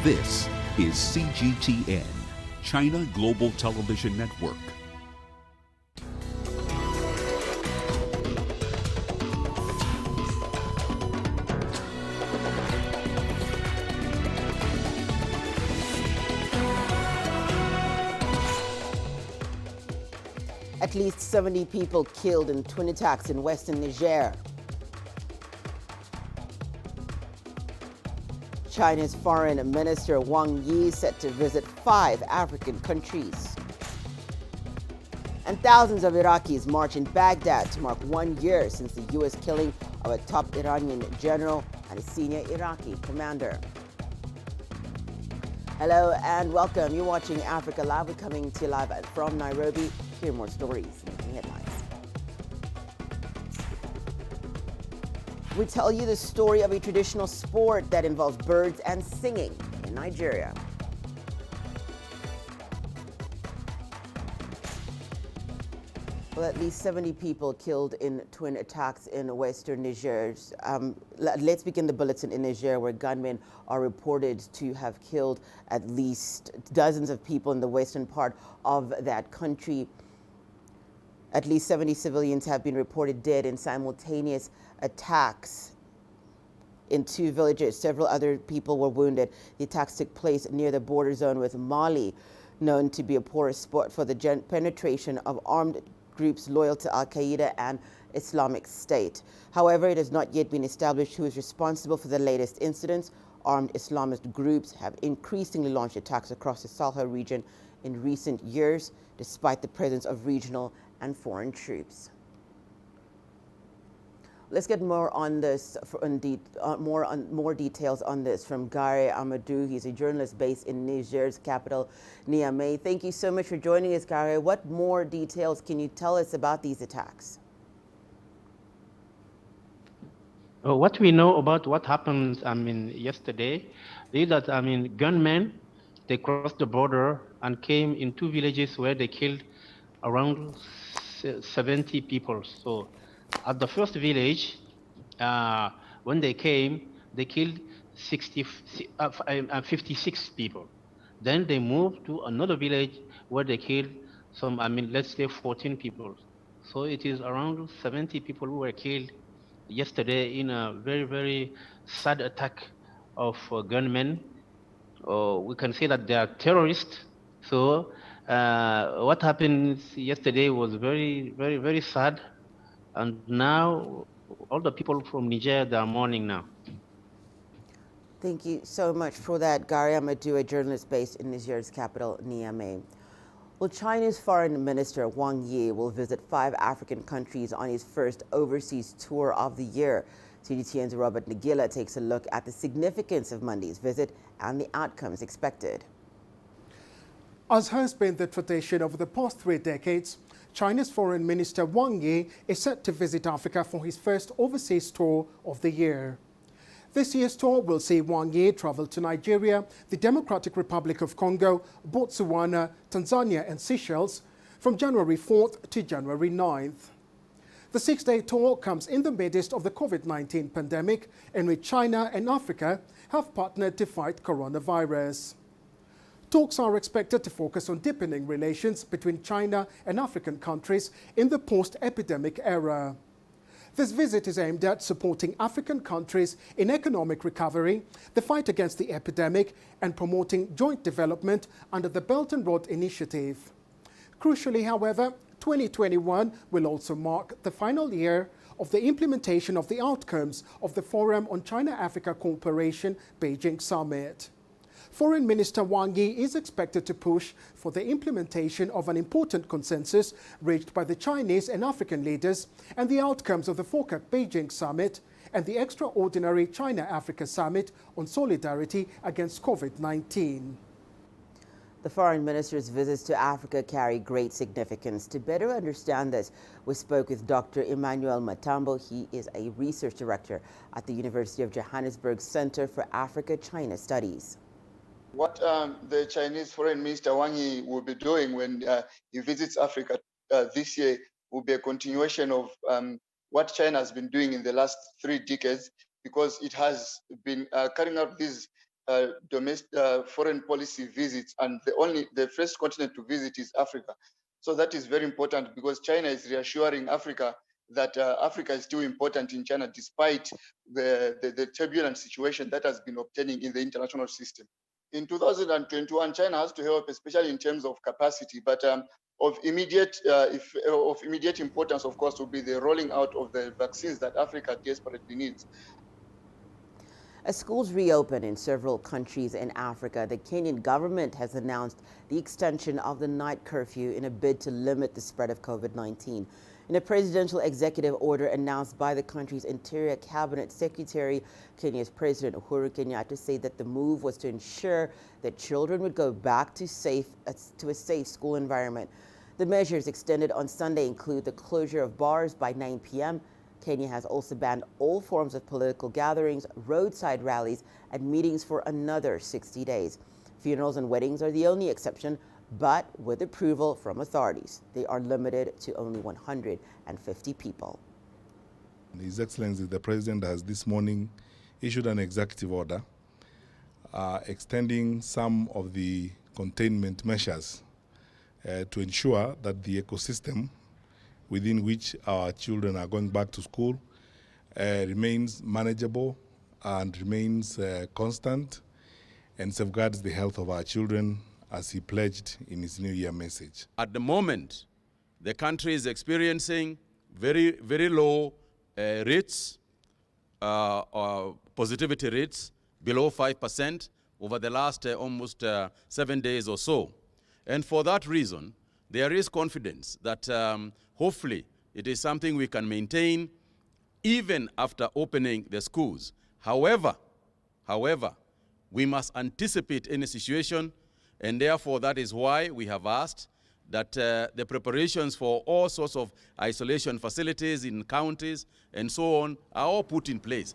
This is CGTN, China Global Television Network. At least 70 people killed in twin attacks in western Niger. China's Foreign Minister Wang Yi set to visit 5 African countries. And thousands of Iraqis march in Baghdad to mark 1 year since the U.S. killing of a top Iranian general and a senior Iraqi commander. Hello and welcome. You're watching Africa Live. We're coming to you live from Nairobi. Here are more stories making headlines. We tell you the story of a traditional sport that involves birds and singing in Nigeria. Well, at least 70 people killed in twin attacks in western Niger. Let's begin the bulletin in Niger, where gunmen are reported to have killed at least dozens of people in the western part of that country. At least 70 civilians have been reported dead in simultaneous attacks in 2 villages. Several other people were wounded. The attacks took place near the border zone with Mali, known to be a porous spot for the penetration of armed groups loyal to Al-Qaeda and Islamic State. However, it has not yet been established who is responsible for the latest incidents. Armed Islamist groups have increasingly launched attacks across the Sahel region in recent years, despite the presence of regional and foreign troops. Let's get more on this, more details on this from Gare Amadou. He's a journalist based in Niger's capital, Niamey. Thank you so much for joining us, Gare. What more details can you tell us about these attacks? What we know about what happened, yesterday, is that, gunmen, they crossed the border and came in 2 villages where they killed around 70 people. So at the first village, when they came, they killed 56 people. Then they moved to another village where they killed some, let's say 14 people. So it is around 70 people who were killed yesterday in a very, very sad attack of gunmen. We can say that they are terrorists. So what happened yesterday was very, very, very sad. And now all the people from Niger, they are mourning now. Thank you so much for that, Gare Amadou, a journalist based in Niger's capital, Niamey. Well, China's Foreign Minister Wang Yi will visit 5 African countries on his first overseas tour of the year. CGTN's Robert Nagila takes a look at the significance of Monday's visit and the outcomes expected. As has been the tradition over the past 3 decades, China's Foreign Minister Wang Yi is set to visit Africa for his first overseas tour of the year. This year's tour will see Wang Yi travel to Nigeria, the Democratic Republic of Congo, Botswana, Tanzania and Seychelles from January 4th to January 9th. The 6-day tour comes in the midst of the COVID-19 pandemic, in which China and Africa have partnered to fight coronavirus. Talks are expected to focus on deepening relations between China and African countries in the post-epidemic era. This visit is aimed at supporting African countries in economic recovery, the fight against the epidemic, and promoting joint development under the Belt and Road Initiative. Crucially, however, 2021 will also mark the final year of the implementation of the outcomes of the Forum on China-Africa Cooperation Beijing Summit. Foreign Minister Wang Yi is expected to push for the implementation of an important consensus reached by the Chinese and African leaders and the outcomes of the FOCAC Beijing Summit and the extraordinary China-Africa Summit on solidarity against COVID-19. The foreign minister's visits to Africa carry great significance. To better understand this, we spoke with Dr. Emmanuel Matambo. He is a research director at the University of Johannesburg Center for Africa-China Studies. What the Chinese Foreign Minister Wang Yi will be doing when he visits Africa this year will be a continuation of what China has been doing in the last 3 decades, because it has been carrying out these foreign policy visits, and the first continent to visit is Africa. So that is very important because China is reassuring Africa that Africa is still important in China despite the turbulent situation that has been obtaining in the international system. In 2021, China has to help, especially in terms of capacity, but of immediate importance, of course, will be the rolling out of the vaccines that Africa desperately needs. As schools reopen in several countries in Africa, the Kenyan government has announced the extension of the night curfew in a bid to limit the spread of COVID-19. In a presidential executive order announced by the country's Interior Cabinet Secretary, Kenya's President Uhuru Kenyatta said that the move was to ensure that children would go back to a safe school environment. The measures extended on Sunday include the closure of bars by 9 p.m. Kenya has also banned all forms of political gatherings, roadside rallies, and meetings for another 60 days. Funerals and weddings are the only exception, but with approval from authorities. They are limited to only 150 people. His Excellency the President has this morning issued an executive order extending some of the containment measures to ensure that the ecosystem within which our children are going back to school remains manageable and remains constant and safeguards the health of our children as he pledged in his New Year message. At the moment, the country is experiencing very, very low rates, positivity rates, below 5% over the last almost 7 days or so. And for that reason, there is confidence that hopefully it is something we can maintain even after opening the schools. However, we must anticipate any situation, and therefore that is why we have asked that the preparations for all sorts of isolation facilities in counties and so on are all put in place.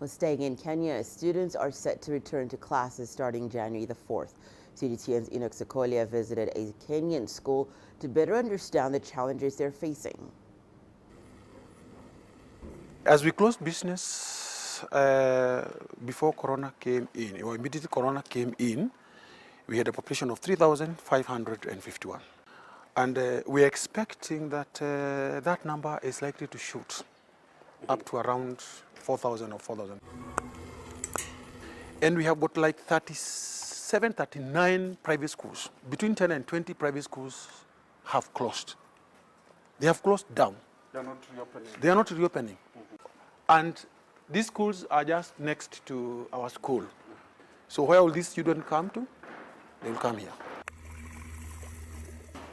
Well, staying in Kenya, students are set to return to classes starting January the 4th. CGTN's Enoch Sokolia visited a Kenyan school to better understand the challenges they're facing. As we closed business before Corona came in, or immediately Corona came in, we had a population of 3,551. And we're expecting that that number is likely to shoot up to around 4,000 or 4,000. And we have got like 39 private schools. Between 10 and 20 private schools have closed. They have closed down. They are not reopening. They are not reopening. And these schools are just next to our school. So where will these students come to? They will come here.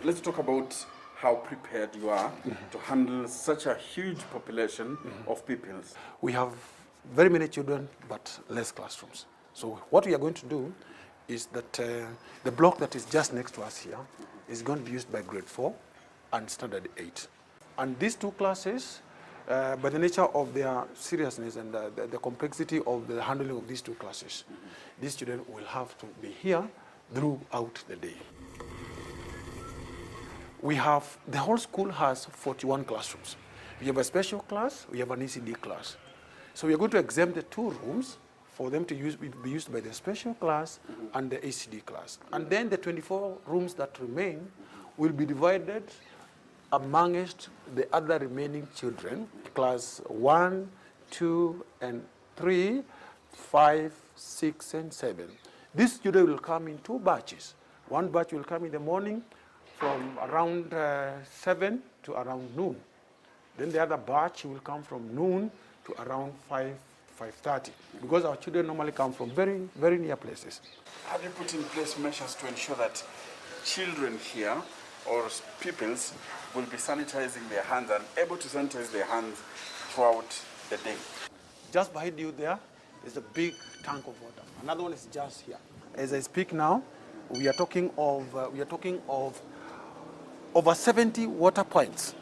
Let's talk about how prepared you are to handle such a huge population of people. We have very many children, but less classrooms. So what we are going to do is that the block that is just next to us here is going to be used by grade 4 and standard 8. And these two classes, by the nature of their seriousness and the complexity of the handling of these two classes, these students will have to be here throughout the day. The whole school has 41 classrooms. We have a special class, we have an ECD class. So we are going to exempt the 2 rooms for them to be used by the special class and the ECD class. And then the 24 rooms that remain will be divided amongst the other remaining children, class 1, 2, and 3, 5, 6, and 7. These students will come in 2 batches. One batch will come in the morning from around 7 to around noon. Then the other batch will come from noon to around 5:30, because our children normally come from very, very near places. Have you put in place measures to ensure that children here or pupils will be sanitizing their hands and able to sanitize their hands throughout the day? Just behind you there is a big tank of water. Another one is just here. As I speak now, we are talking of over 70 water points.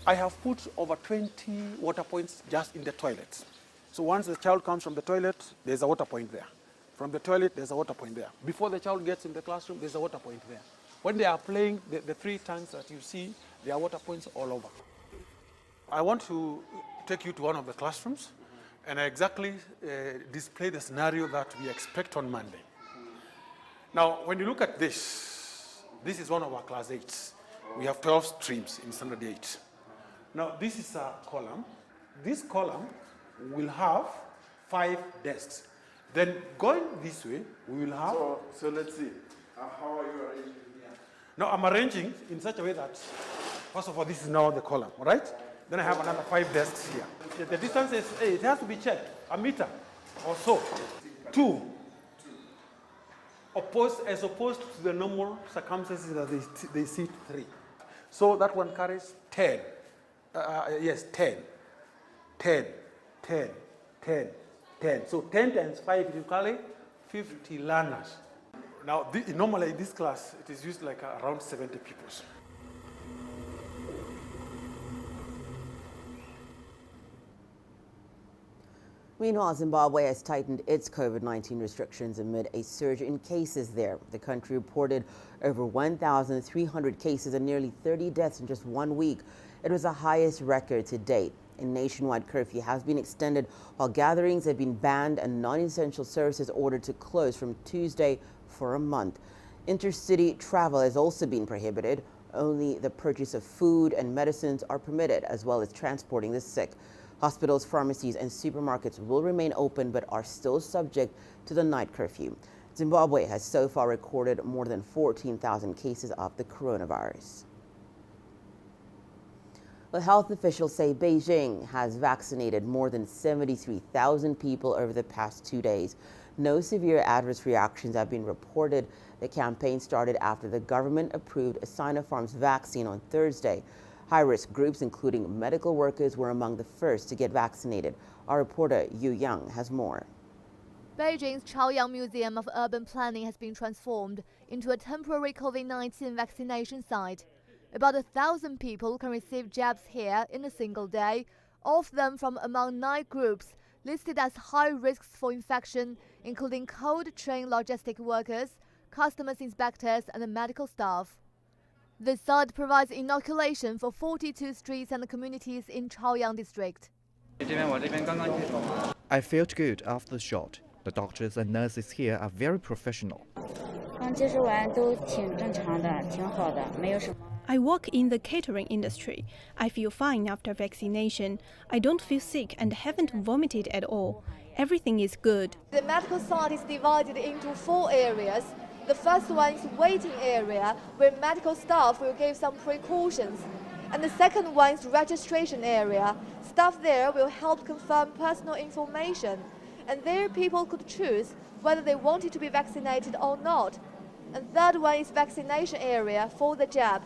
I have put over 20 water points just in the toilets. So once the child comes from the toilet, there's a water point there. From the toilet, there's a water point there. Before the child gets in the classroom, there's a water point there. When they are playing, the 3 tanks that you see, there are water points all over. I want to take you to one of the classrooms and I exactly display the scenario that we expect on Monday. Now, when you look at this is one of our class 8s. We have 12 streams in standard 8. Now, this is a column. This column will have 5 desks. Then going this way, we will have... So let's see. How are you arranging here? Now, I'm arranging in such a way that, first of all, this is now the column, all right? Then I have another 5 desks here. The distance is, it has to be checked, a meter or so. 2. As opposed to the normal circumstances that they sit 3. So that one carries 10. Yes, 10. 10, 10, 10, 10. So 10 times 5, it will carry 50 learners. Now, normally in this class, it is used like around 70 pupils. Meanwhile, Zimbabwe has tightened its COVID-19 restrictions amid a surge in cases there. The country reported over 1,300 cases and nearly 30 deaths in just 1 week. It was the highest record to date. A nationwide curfew has been extended while gatherings have been banned and non-essential services ordered to close from Tuesday for a month. Intercity travel has also been prohibited. Only the purchase of food and medicines are permitted, as well as transporting the sick. Hospitals, pharmacies, and supermarkets will remain open but are still subject to the night curfew. Zimbabwe has so far recorded more than 14,000 cases of the coronavirus. Well, health officials say Beijing has vaccinated more than 73,000 people over the past 2 days. No severe adverse reactions have been reported. The campaign started after the government approved a Sinopharm's vaccine on Thursday. High-risk groups, including medical workers, were among the first to get vaccinated. Our reporter Yu Yang has more. Beijing's Chaoyang Museum of Urban Planning has been transformed into a temporary COVID-19 vaccination site. About 1,000 people can receive jabs here in a single day, all of them from among 9 groups listed as high risks for infection, including cold-chain logistic workers, customs inspectors, and medical staff. The site provides inoculation for 42 streets and communities in Chaoyang district. I felt good after the shot. The doctors and nurses here are very professional. I work in the catering industry. I feel fine after vaccination. I don't feel sick and haven't vomited at all. Everything is good. The medical site is divided into 4 areas. The first one is waiting area, where medical staff will give some precautions. And the second one is registration area. Staff there will help confirm personal information. And there people could choose whether they wanted to be vaccinated or not. And third one is vaccination area for the jab.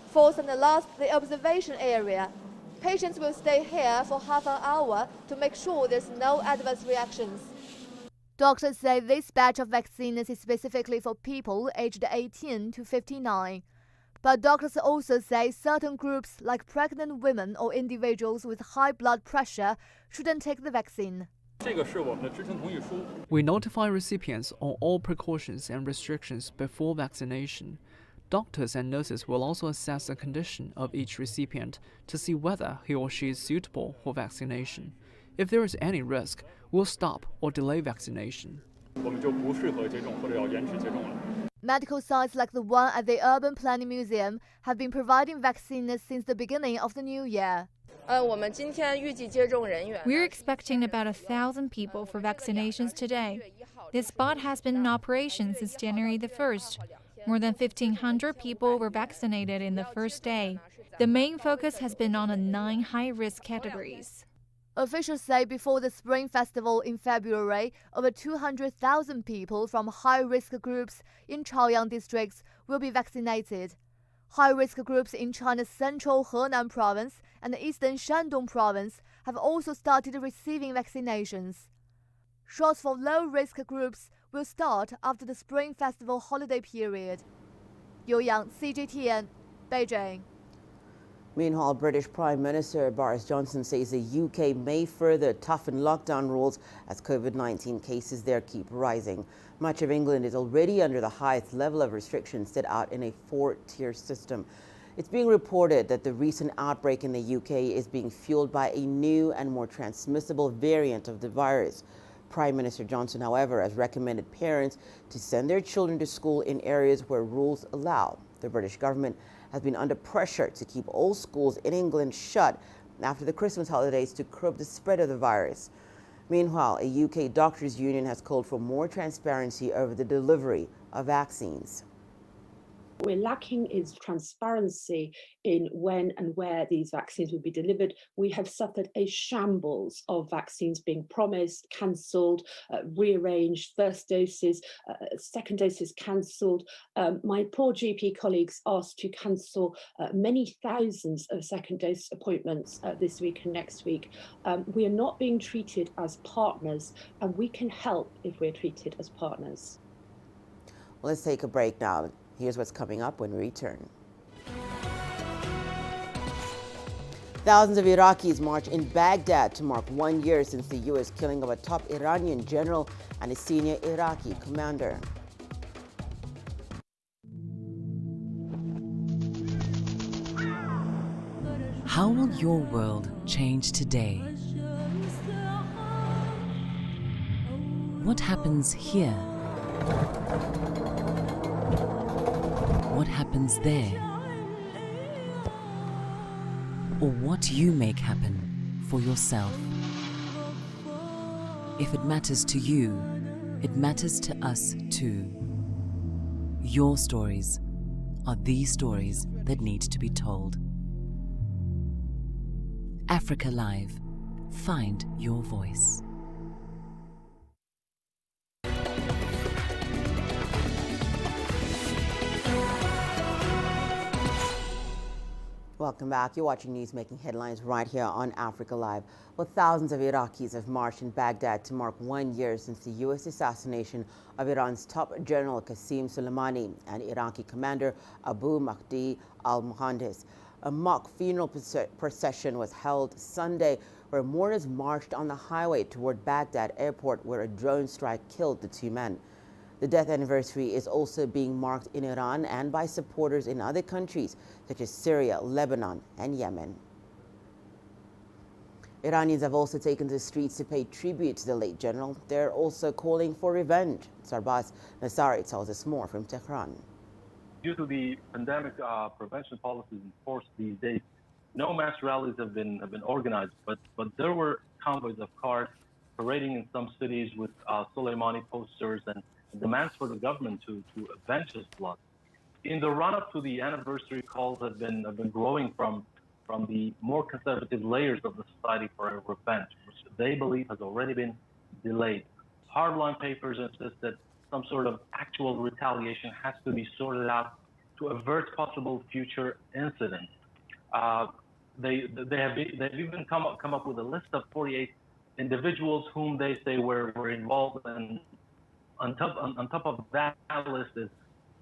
Fourth and last, the observation area. Patients will stay here for half an hour to make sure there's no adverse reactions. Doctors say this batch of vaccines is specifically for people aged 18 to 59. But doctors also say certain groups, like pregnant women or individuals with high blood pressure, shouldn't take the vaccine. We notify recipients on all precautions and restrictions before vaccination. Doctors and nurses will also assess the condition of each recipient to see whether he or she is suitable for vaccination. If there is any risk, we'll stop or delay vaccination. Medical sites like the one at the Urban Planning Museum have been providing vaccines since the beginning of the new year. We're expecting about 1,000 people for vaccinations today. This spot has been in operation since January the 1st. More than 1,500 people were vaccinated in the first day. The main focus has been on the 9 high-risk categories. Officials say before the Spring Festival in February, over 200,000 people from high-risk groups in Chaoyang districts will be vaccinated. High-risk groups in China's central Henan province and eastern Shandong province have also started receiving vaccinations. Shots for low-risk groups will start after the Spring Festival holiday period. Yu Yang, CGTN, Beijing. Meanwhile, British Prime Minister Boris Johnson says the UK may further toughen lockdown rules as COVID-19 cases there keep rising. Much of England is already under the highest level of restrictions set out in a 4-tier system. It's being reported that the recent outbreak in the UK is being fueled by a new and more transmissible variant of the virus. Prime Minister Johnson, however, has recommended parents to send their children to school in areas where rules allow. The British government has been under pressure to keep all schools in England shut after the Christmas holidays to curb the spread of the virus. Meanwhile, a UK doctors' union has called for more transparency over the delivery of vaccines. What we're lacking is transparency in when and where these vaccines will be delivered. We have suffered a shambles of vaccines being promised, cancelled, rearranged, first doses, second doses cancelled. My poor GP colleagues asked to cancel many thousands of second dose appointments this week and next week. We are not being treated as partners, and we can help if we're treated as partners. Well, let's take a break now. Here's what's coming up when we return. Thousands of Iraqis march in Baghdad to mark 1 year since the U.S. killing of a top Iranian general and a senior Iraqi commander. How will your world change today? What happens here? What happens there? Or what you make happen for yourself. If it matters to you, it matters to us too. Your stories are the stories that need to be told. Africa Live. Find your voice. Welcome back. You're watching news making headlines right here on Africa Live. Well, thousands of Iraqis have marched in Baghdad to mark 1 year since the U.S. assassination of Iran's top general Qasem Soleimani and Iraqi commander Abu Mahdi al-Muhandis. A mock funeral procession was held Sunday where mourners marched on the highway toward Baghdad airport where a drone strike killed the two men. The death anniversary is also being marked in Iran and by supporters in other countries such as Syria, Lebanon, and Yemen. Iranians have also taken to the streets to pay tribute to the late general. They're also calling for revenge. Sarbaz Nasari tells us more from Tehran. Due to the pandemic prevention policies enforced these days, no mass rallies have been organized, but there were convoys of cars parading in some cities with Soleimani posters and demands for the government to avenge his blood. In the run-up to the anniversary, calls have been growing from the more conservative layers of the society for a revenge, which they believe has already been delayed. Hardline papers insist that some sort of actual retaliation has to be sorted out to avert possible future incidents. They've even come up with a list of 48 individuals whom they say were involved, and on top of that list is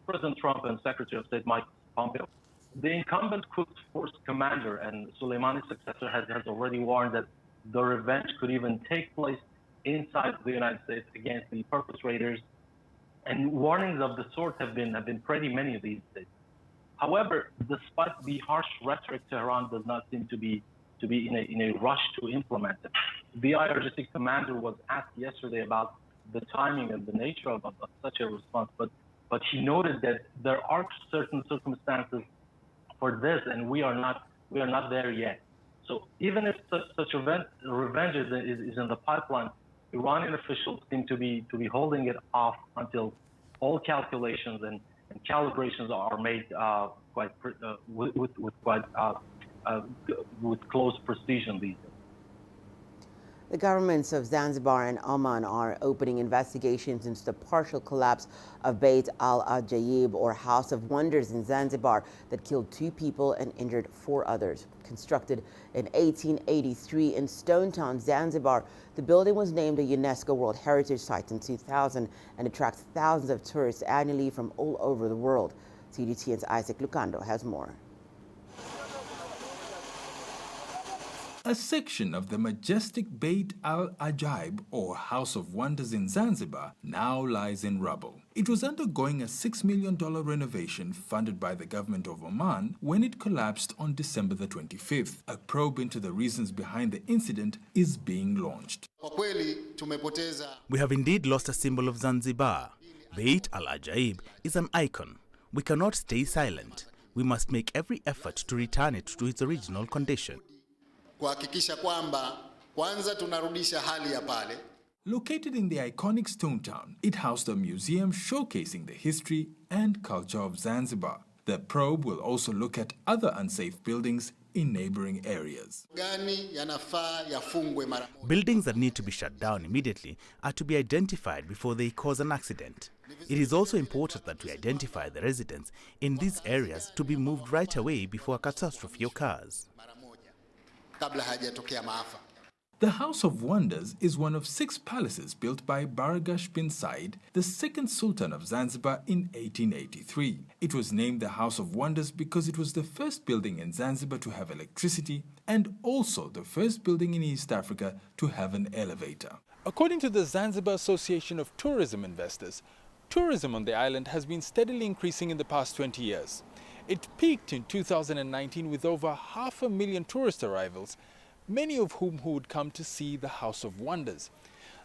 President Trump and Secretary of State Mike Pompeo. The incumbent Quds Force commander and Soleimani's successor has already warned that the revenge could even take place inside the United States against the perpetrators, and warnings of the sort have been pretty many these days. However, despite the harsh rhetoric, Tehran does not seem to be in a rush to implement it. The IRGC commander was asked yesterday about the timing and the nature of such a response, but he noted that there are certain circumstances for this, and we are not there yet. So even if such revenge is in the pipeline, Iranian officials seem to be holding it off until all calculations and calibrations are made with close precision these days. The governments of Zanzibar and Oman are opening investigations into the partial collapse of Beit al-Ajaib, or House of Wonders in Zanzibar, that killed 2 people and injured 4 others. Constructed in 1883 in Stone Town, Zanzibar, the building was named a UNESCO World Heritage Site in 2000 and attracts thousands of tourists annually from all over the world. CGTN's Isaac Lucando has more. A section of the majestic Beit al-Ajaib, or House of Wonders in Zanzibar, now lies in rubble. It was undergoing a $6 million renovation funded by the government of Oman when it collapsed on December the 25th. A probe into the reasons behind the incident is being launched. We have indeed lost a symbol of Zanzibar. Beit al-Ajaib is an icon. We cannot stay silent. We must make every effort to return it to its original condition. Located in the iconic Stone Town, it housed a museum showcasing the history and culture of Zanzibar. The probe will also look at other unsafe buildings in neighboring areas. Buildings that need to be shut down immediately are to be identified before they cause an accident. It is also important that we identify the residents in these areas to be moved right away before a catastrophe occurs. The House of Wonders is one of 6 palaces built by Bargash bin Said, the second Sultan of Zanzibar in 1883. It was named the House of Wonders because it was the first building in Zanzibar to have electricity and also the first building in East Africa to have an elevator. According to the Zanzibar Association of Tourism Investors, tourism on the island has been steadily increasing in the past 20 years. It peaked in 2019 with over 500,000 tourist arrivals, many of whom would come to see the House of Wonders.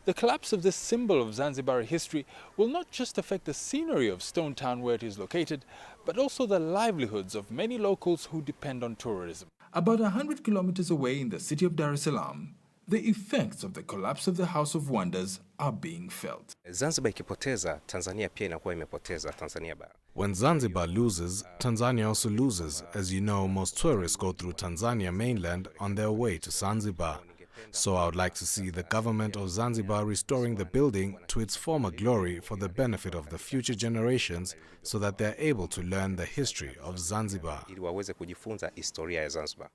The collapse of this symbol of Zanzibar history will not just affect the scenery of Stone Town where it is located, but also the livelihoods of many locals who depend on tourism. About 100 kilometers away in the city of Dar es Salaam, the effects of the collapse of the House of Wonders are being felt. Zanzibar ikipoteza, Tanzania pia inakuwa imepoteza Tanzania bara. When Zanzibar loses, Tanzania also loses. As you know, most tourists go through Tanzania mainland on their way to Zanzibar. So I would like to see the government of Zanzibar restoring the building to its former glory for the benefit of the future generations so that they are able to learn the history of Zanzibar.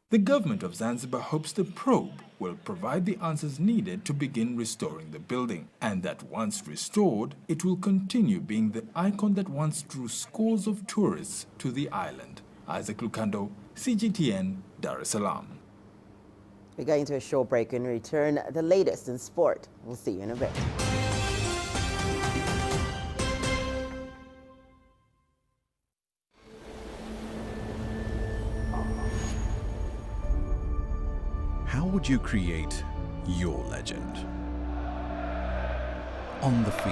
The government of Zanzibar hopes the probe will provide the answers needed to begin restoring the building, and that once restored, it will continue being the icon that once drew scores of tourists to the island. Isaac Lukando, CGTN, Dar es Salaam. We're going to a short break and return the latest in sport. We'll see you in a bit. How would you create your legend? On the field.